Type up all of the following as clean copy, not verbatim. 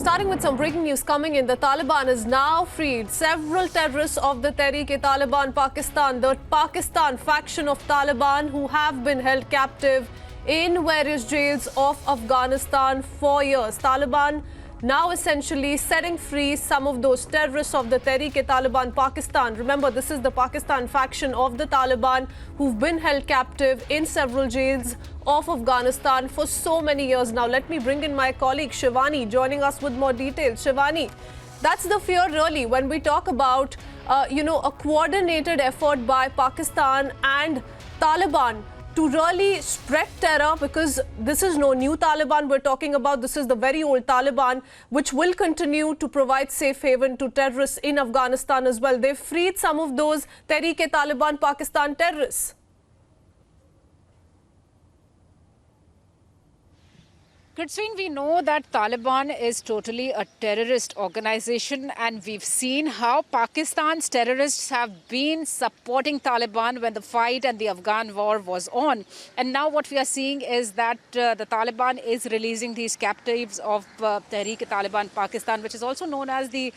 Starting with some breaking news coming in, the Taliban has now freed several terrorists of the TEHRIK-I-TALIBAN Pakistan, the Pakistan faction of Taliban, who have been held captive in various jails of Afghanistan for years. Taliban now essentially setting free some of those terrorists of the TEHRIK-I-TALIBAN Pakistan. Remember, this is the Pakistan faction of the Taliban who've been held captive in several jails of Afghanistan for so many years now. Let me bring in my colleague Shivani joining us with more details. Shivani, that's the fear really when we talk about, a coordinated effort by Pakistan and Taliban to really spread terror, because this is no new Taliban we're talking about. This is the very old Taliban, which will continue to provide safe haven to terrorists in Afghanistan as well. They've freed some of those TEHRIK-I-TALIBAN Pakistan terrorists. Kritzween, we know that Taliban is totally a terrorist organization, and we've seen how Pakistan's terrorists have been supporting Taliban when the fight and the Afghan war was on. And now what we are seeing is that the Taliban is releasing these captives of TEHRIK-I-TALIBAN Pakistan, which is also known as the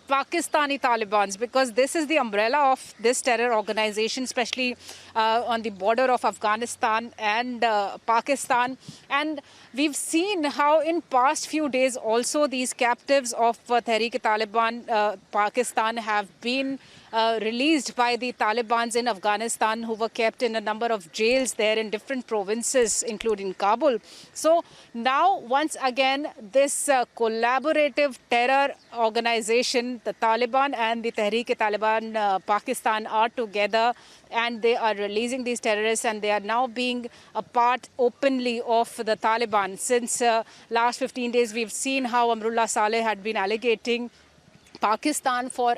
Pakistani Talibans, because this is the umbrella of this terror organization, especially on the border of Afghanistan and Pakistan. And we've seen how in past few days also these captives of TEHRIK-I-TALIBAN Pakistan have been released by the Talibans in Afghanistan, who were kept in a number of jails there in different provinces, including Kabul. So now, once again, this collaborative terror organization, the Taliban and the TEHRIK-I-TALIBAN Pakistan, are together, and they are releasing these terrorists, and they are now being a part openly of the Taliban. Since last 15 days, we've seen how Amrullah Saleh had been alleging Pakistan for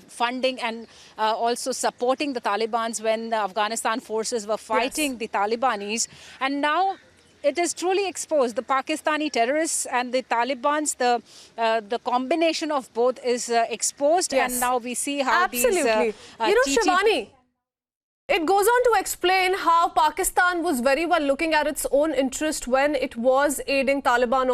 funding and also supporting the Taliban when the Afghanistan forces were fighting the Talibanis. And now it is truly exposed. The Pakistani terrorists and the Taliban's, the combination of both is exposed. And now we see how these Shivani, it goes on to explain how Pakistan was very well looking at its own interest when it was aiding Taliban